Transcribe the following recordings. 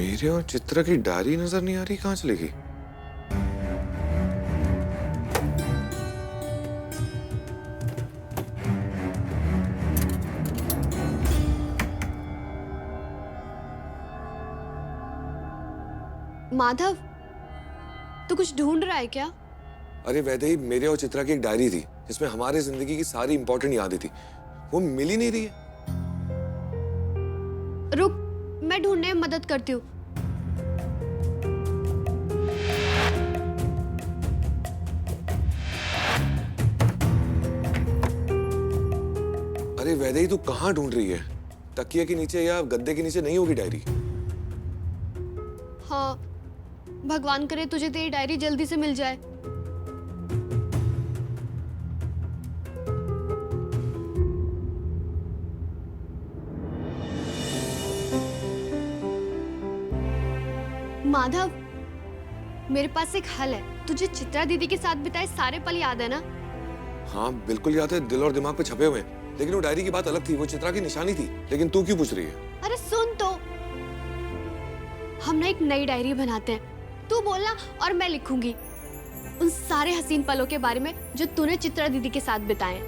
मेरे और चित्रा की डायरी नजर नहीं आ रही, कहाँ चली गई? माधव, तू कुछ ढूंढ रहा है क्या? अरे वैदेही, मेरे और चित्रा की एक डायरी थी जिसमें हमारे जिंदगी की सारी इंपॉर्टेंट यादें थी। वो मिल ही नहीं रही है। रुक, मैं ढूंढने में मदद करती हूँ। अरे वैदेही, तू कहाँ ढूंढ रही है? तकिए के नीचे या गद्दे के नीचे नहीं होगी डायरी? हाँ, भगवान करे तुझे तेरी डायरी जल्दी से मिल जाए। माधव, मेरे पास एक हल है। तुझे चित्रा दीदी के साथ बिताए सारे पल याद है ना? हाँ बिल्कुल याद है, दिल और दिमाग पे छपे हुए हैं। लेकिन वो डायरी की बात अलग थी, वो चित्रा की निशानी थी। लेकिन तू क्यों पूछ रही है? अरे सुन तो, हम ना एक नई डायरी बनाते हैं। तू बोलना और मैं लिखूंगी उन सारे हसीन पलों के बारे में जो तूने चित्रा दीदी के साथ बिताए।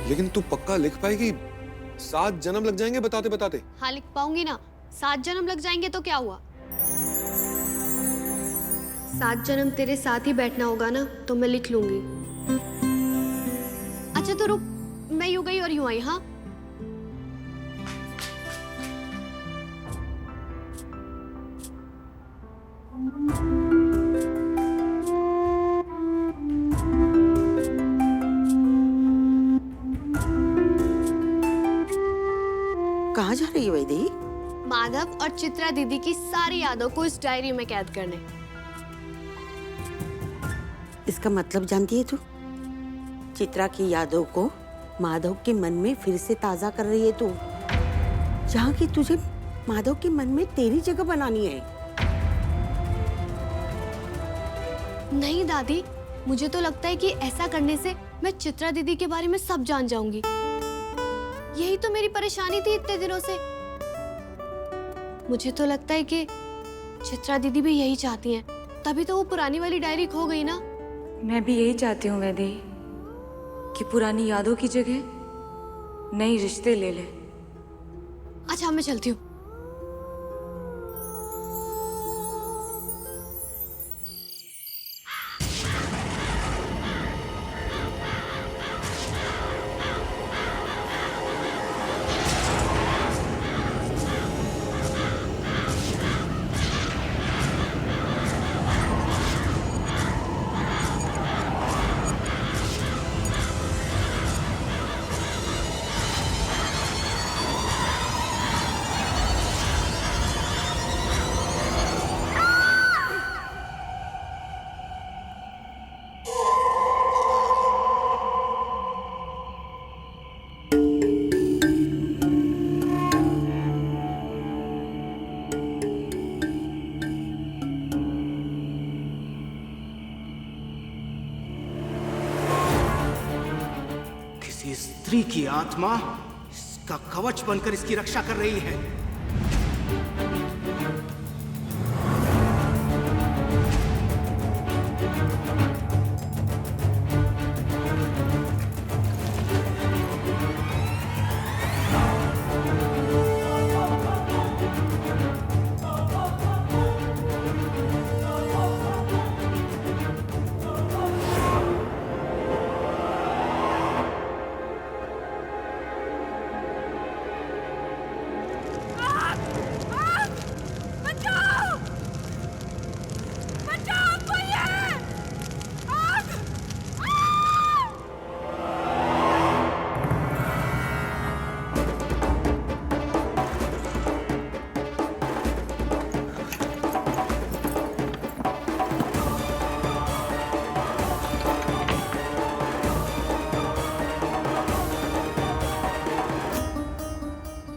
लेकिन तू पक्का लिख पाएगी? 7 जन्म लग जाएंगे बताते बताते। हाँ, लिख पाऊंगी ना। 7 जन्म लग जाएंगे तो क्या हुआ? 7 जन्म तेरे साथ ही बैठना होगा ना, तो मैं लिख लूंगी। अच्छा तो रुक, मैं यूं गई और यूं आई। हाँ, कहाँ जा रही है वैदेही? माधव और चित्रा दीदी की सारी यादों को इस डायरी में कैद करने। इसका मतलब जानती है तू? चित्रा की यादों को माधव के मन में फिर से ताजा कर रही है तू। जहाँ की तुझे माधव के मन में तेरी जगह बनानी है। नहीं दादी, मुझे तो लगता है कि ऐसा करने से मैं चित्रा दीदी के बारे में सब जान जाऊंगी। यही तो मेरी परेशानी थी इतने दिनों से। मुझे तो लगता है कि चित्रा दीदी भी यही चाहती हैं, तभी तो वो पुरानी वाली डायरी खो गई ना। मैं भी यही चाहती हूँ वैदेही, कि पुरानी यादों की जगह नए रिश्ते ले ले। अच्छा, मैं चलती हूँ। स्त्री की आत्मा इसका कवच बनकर इसकी रक्षा कर रही है।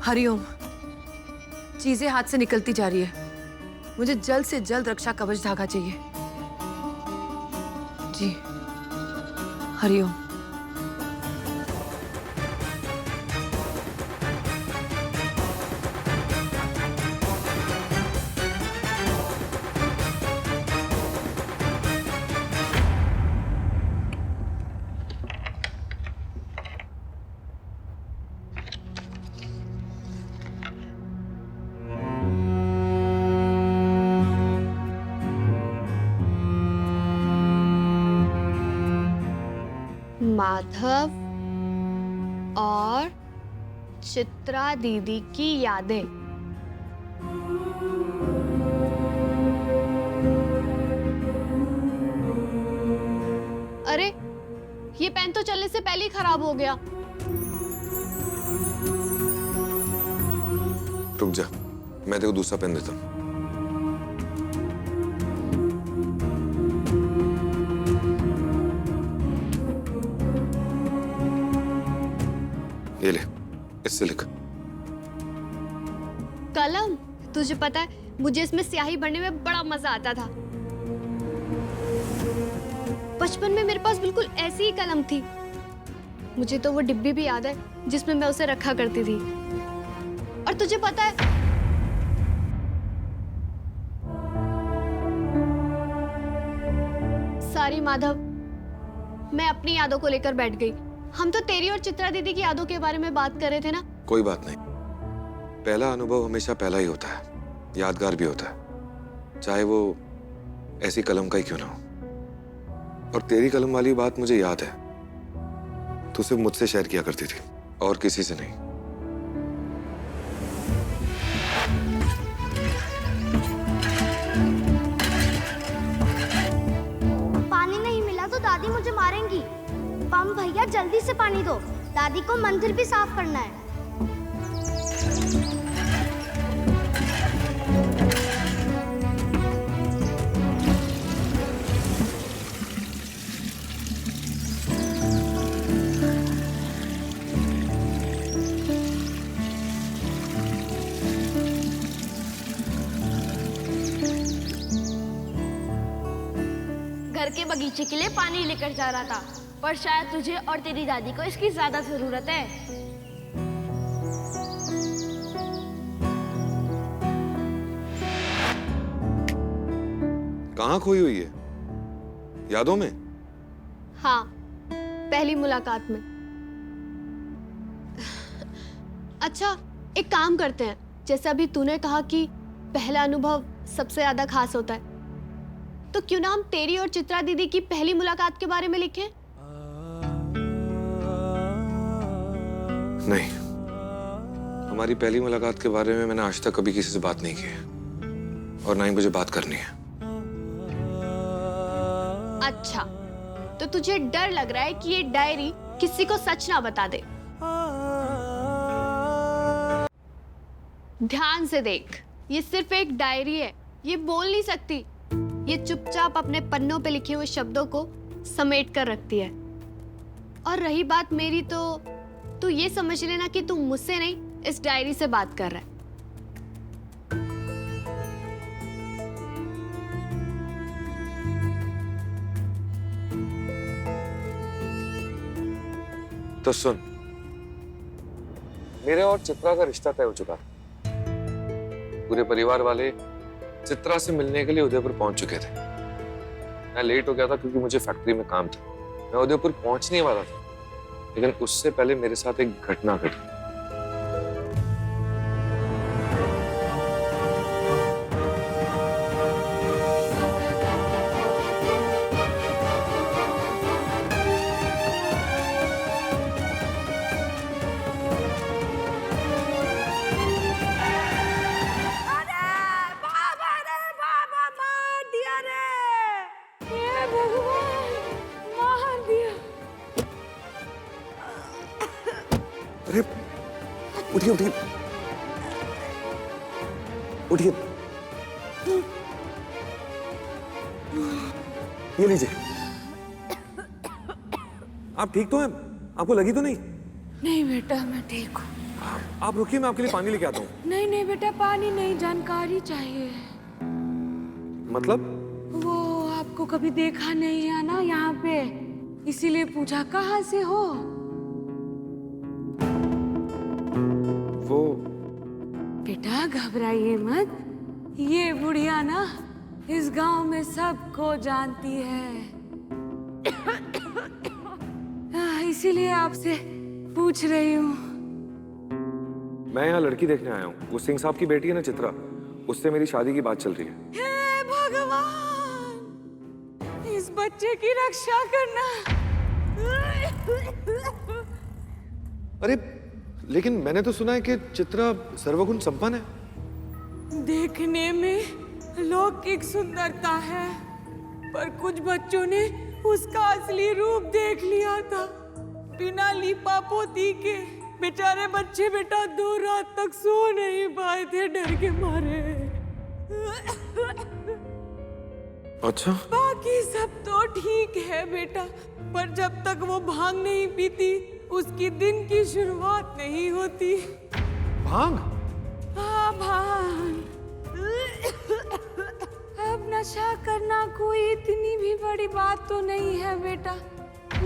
हरिओम। चीजें हाथ से निकलती जा रही है। मुझे जल्द से जल्द रक्षा कवच धागा चाहिए। जी, हरिओम। माधव और चित्रा दीदी की यादें। अरे ये पेन तो चलने से पहले ही खराब हो गया। रुक जा, मैं तेरे को दूसरा पेन देता हूँ। ये ले, इससे लिख। कलम? तुझे पता है मुझे इसमें स्याही भरने में बड़ा मजा आता था। बचपन में मेरे पास बिल्कुल ऐसी ही कलम थी। मुझे तो वो डिब्बी भी याद है जिसमें मैं उसे रखा करती थी। और तुझे पता है सारी माधव, मैं अपनी यादों को लेकर बैठ गई। हम तो तेरी और चित्रा दीदी की यादों के बारे में बात कर रहे थे ना। कोई बात नहीं, पहला अनुभव हमेशा पहला ही होता है, यादगार भी होता है, चाहे वो ऐसी कलम का ही क्यों ना हो। और तेरी कलम वाली बात मुझे याद है, तू सिर्फ मुझसे शेयर किया करती थी और किसी से नहीं। पानी नहीं मिला तो दादी मुझे मारेंगी। बम भैया जल्दी से पानी दो, दादी को मंदिर भी साफ करना है। घर के बगीचे के लिए पानी लेकर जा रहा था, पर शायद तुझे और तेरी दादी को इसकी ज्यादा जरूरत है। कहाँ खोई हुई है? यादों में? हाँ, पहली मुलाकात में। अच्छा, एक काम करते हैं। जैसे अभी तूने कहा कि पहला अनुभव सबसे ज्यादा खास होता है, तो क्यों ना हम तेरी और चित्रा दीदी की पहली मुलाकात के बारे में लिखें? नहीं, हमारी पहली मुलाकात के बारे में मैंने आज तक कभी किसी से बात नहीं की है, और ना ही मुझे बात करनी है। अच्छा, तो तुझे डर लग रहा है कि ये डायरी किसी को सच ना बता दे। ध्यान से देख, ये सिर्फ एक डायरी है, ये बोल नहीं सकती। ये चुपचाप अपने पन्नों पे लिखे हुए शब्दों को समेट कर रखती है। और रही बात मेरी, तो तू ये समझ लेना कि तू मुझसे नहीं, इस डायरी से बात कर रहा है। तो सुन, मेरे और चित्रा का रिश्ता तय हो चुका। पूरे परिवार वाले चित्रा से मिलने के लिए उदयपुर पहुंच चुके थे। मैं लेट हो गया था क्योंकि मुझे फैक्ट्री में काम था। मैं उदयपुर पहुंचने वाला था, लेकिन उससे पहले मेरे साथ एक घटना घटी। अरे उठिए उठिए उठिए, ये लीजिए। आप ठीक तो हैं? आपको लगी तो नहीं? नहीं बेटा, मैं ठीक हूँ। आप रुकिए, मैं आपके लिए पानी लेके आता हूँ। नहीं नहीं बेटा, पानी नहीं, जानकारी चाहिए। मतलब? वो आपको कभी देखा नहीं है ना यहाँ पे, इसीलिए पूछा कहाँ से हो। वो बेटा घबराइए मत, ये बुढ़िया ना इस गांव में सबको जानती है। इसीलिए आपसे पूछ रही हूँ। मैं यहाँ लड़की देखने आया हूँ। वो सिंह साहब की बेटी है ना चित्रा, उससे मेरी शादी की बात चल रही है। हे भगवान, इस बच्चे की रक्षा करना। अरे लेकिन मैंने तो सुना है कि चित्रा सर्वगुण संपन्न है। देखने में लौकिक सुंदरता है, पर कुछ बच्चों ने उसका असली रूप देख लिया था। बिना लीपा पोती के बेचारे बच्चे बेटा 2 रात तक सो नहीं पाए थे डर के मारे। अच्छा, बाकी सब तो ठीक है बेटा, पर जब तक वो भांग नहीं पीती उसकी दिन की शुरुआत नहीं होती। भांग? हाँ, भांग। अब नशा करना कोई इतनी भी बड़ी बात तो नहीं है बेटा,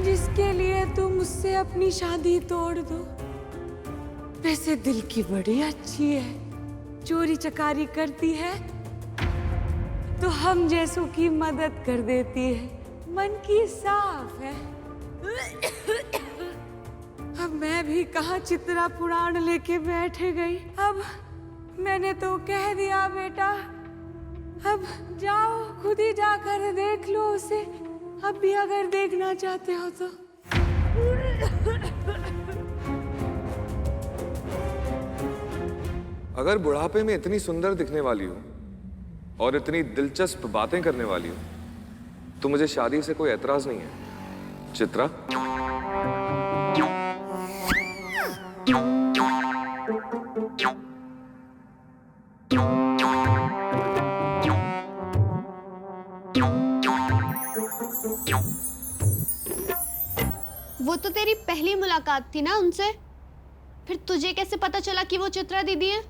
जिसके लिए तुम मुझसे अपनी शादी तोड़ दो। वैसे दिल की बड़ी अच्छी है, चोरी चकारी करती है तो हम जैसों की मदद कर देती है, मन की साफ है। अब मैं भी कहाँ चित्रा पुराण लेके बैठे गई। अब मैंने तो कह दिया बेटा, अब जाओ खुद ही जाकर देख लो उसे, अब भी अगर देखना चाहते हो तो। अगर बुढ़ापे में इतनी सुंदर दिखने वाली हो और इतनी दिलचस्प बातें करने वाली हो तो मुझे शादी से कोई एतराज नहीं है। चित्रा, वो तो तेरी पहली मुलाकात थी ना उनसे, फिर तुझे कैसे पता चला कि वो चित्रा दीदी है?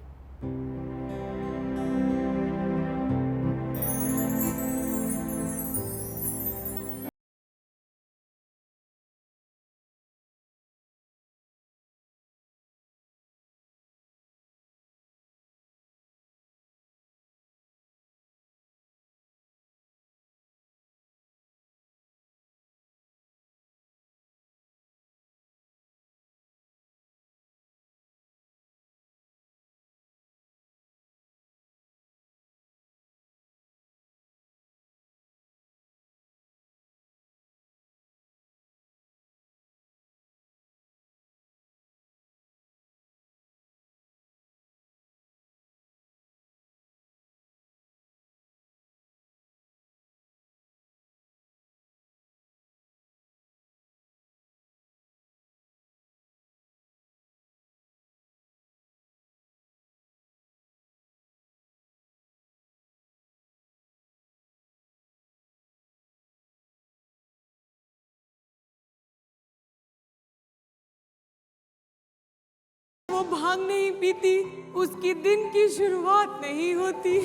वो भांग नहीं पीती उसकी दिन की शुरुआत नहीं होती।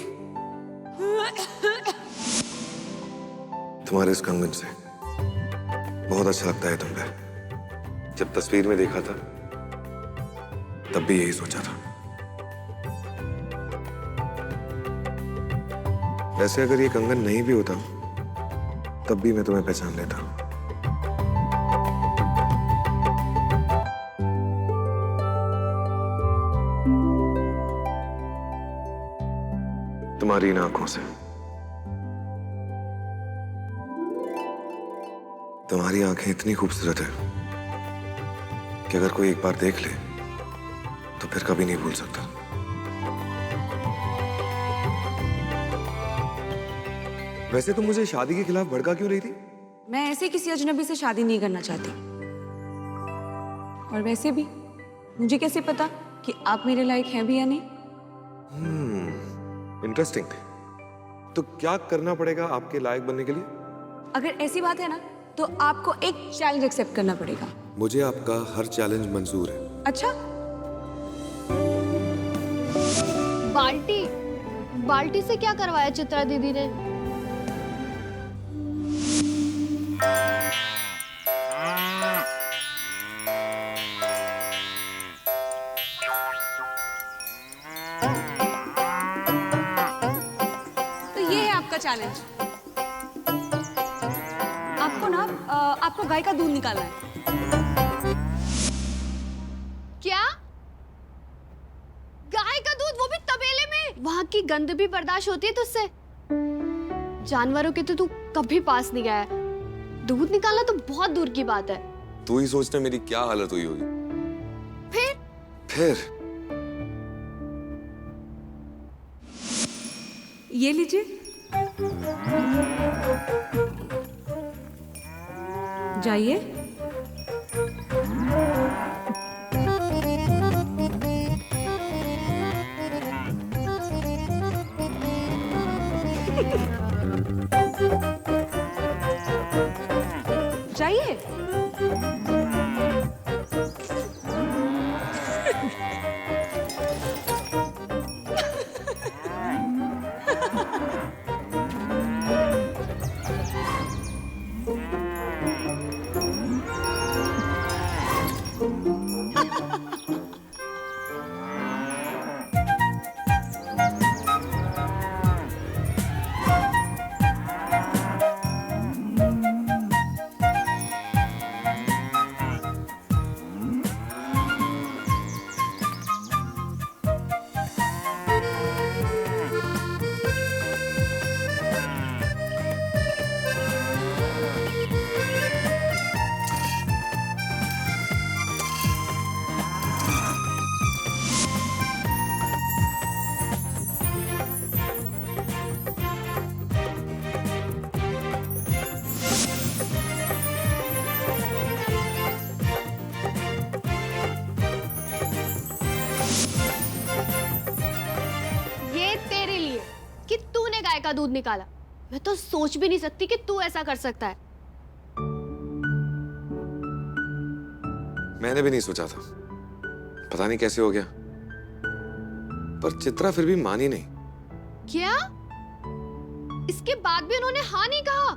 तुम्हारे इस कंगन से बहुत अच्छा लगता है तुम पे। जब तस्वीर में देखा था तब भी यही सोचा था। वैसे अगर ये कंगन नहीं भी होता तब भी मैं तुम्हें पहचान लेता। तुम्हारी इन आंखों से, तुम्हारी आंखें इतनी खूबसूरत है कि अगर कोई एक बार देख ले तो फिर कभी नहीं भूल सकता। वैसे तुम मुझे शादी के खिलाफ भड़का क्यों रही थी? मैं ऐसे किसी अजनबी से शादी नहीं करना चाहती, और वैसे भी मुझे कैसे पता कि आप मेरे लायक हैं भी या नहीं। इंटरेस्टिंग। तो क्या करना पड़ेगा आपके लायक बनने के लिए? अगर ऐसी बात है ना तो आपको एक चैलेंज एक्सेप्ट करना पड़ेगा। मुझे आपका हर चैलेंज मंजूर है। अच्छा, बाल्टी से क्या करवाया चित्रा दीदी ने? चैलेंज आपको ना आपको गाय का दूध निकालना है। क्या? गाय का दूध, वो भी तबेले में? वहां की गंध भी बर्दाश्त होती है तुझसे? जानवरों के तो तू कभी पास नहीं गया है। दूध निकालना तो बहुत दूर की बात है। तू ही सोचना मेरी क्या हालत हुई होगी। फिर ये लीजिए। जाइए। जाइए। ये तेरे लिए कि तूने गाय का दूध निकाला। मैं तो सोच भी नहीं सकती कि तू ऐसा कर सकता है। मैंने भी नहीं सोचा था, पता नहीं कैसे हो गया, पर चित्रा फिर भी मानी नहीं। क्या? इसके बाद भी उन्होंने हाँ नहीं कहा?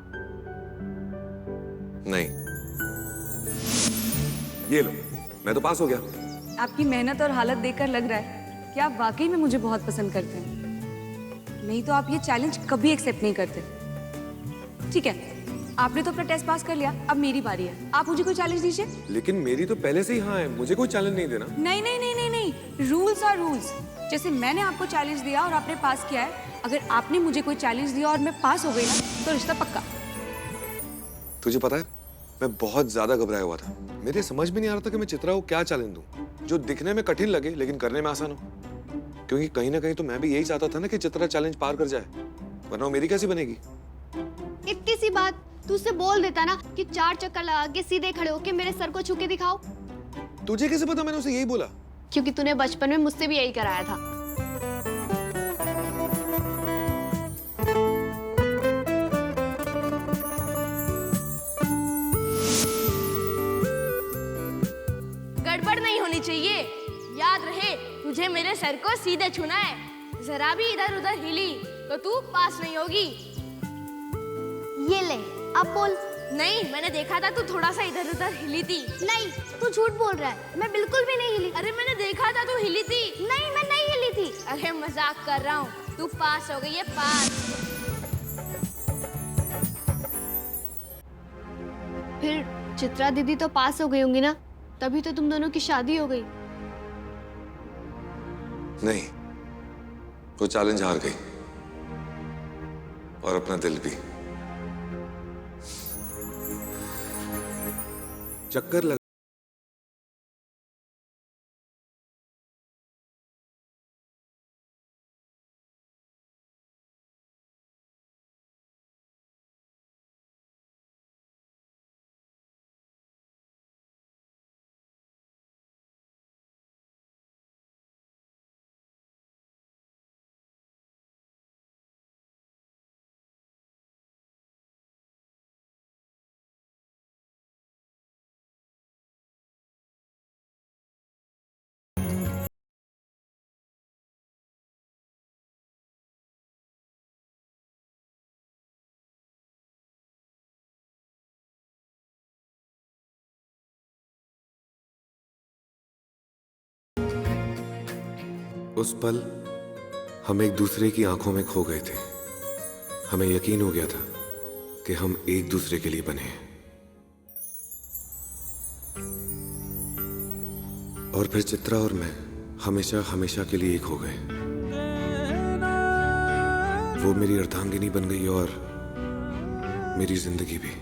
नहीं, ये लो, मैं तो पास हो गया। आपकी मेहनत और हालत देखकर लग रहा है कि आप वाकई में मुझे बहुत पसंद करते हैं, नहीं तो आप ये चैलेंज कभी एक्सेप्ट नहीं करते। ठीक है, आपने तो अपना टेस्ट पास कर लिया, अब मेरी बारी है। आप मुझे कोई चैलेंज दीजिए। लेकिन मेरी तो पहले से ही हाँ है, मुझे कोई चैलेंज नहीं देना। नहीं नहीं नहीं नहीं नहीं, रूल्स आर रूल्स। जैसे मैंने आपको चैलेंज दिया और आपने पास किया है, अगर आपने मुझे कोई चैलेंज दिया और मैं पास हो गई ना, तो रिश्ता पक्का। तुझे पता है, मैं बहुत ज्यादा घबराया हुआ था। मेरे समझ में नहीं आ रहा था कि मैं चित्रा को क्या चैलेंज दूं जो दिखने में कठिन लगे लेकिन करने में आसान हो। क्योंकि कहीं ना कहीं तो मैं भी यही चाहता था ना कि चित्रा चैलेंज पार कर जाए, वरना वो मेरी कैसी बनेगी। इतनी सी बात तू उसे बोल देता ना कि 4 चक्कर लगा के सीधे खड़े होके मेरे सर को छू के दिखाओ। तुझे कैसे पता मैंने उसे यही बोला? क्योंकि तूने बचपन में मुझसे भी यही कराया था। गड़बड़ नहीं होनी चाहिए। याद रहे, तुझे मेरे सर को सीधे छूना है। जरा भी इधर उधर हिली तो तू पास नहीं होगी। ये ले, अब बोल। नहीं, मैंने देखा था तू थोड़ा सा इधर उधर हिली थी। नहीं, तू झूठ बोल रहा है, मैं बिल्कुल भी नहीं हिली। अरे मैंने देखा था तू हिली थी। नहीं, मैं नहीं हिली थी। अरे मजाक कर रहा हूँ, तू पास हो गई है, पास। फिर चित्रा दीदी तो पास हो गई होंगी ना, तभी तो तुम दोनों की शादी हो गई। नहीं, वो चैलेंज हार गई और अपना दिल भी। चक्कर लग उस पल हम एक दूसरे की आंखों में खो गए थे। हमें यकीन हो गया था कि हम एक दूसरे के लिए बने हैं। और फिर चित्रा और मैं हमेशा हमेशा के लिए एक हो गए। वो मेरी अर्धांगिनी बन गई और मेरी जिंदगी भी।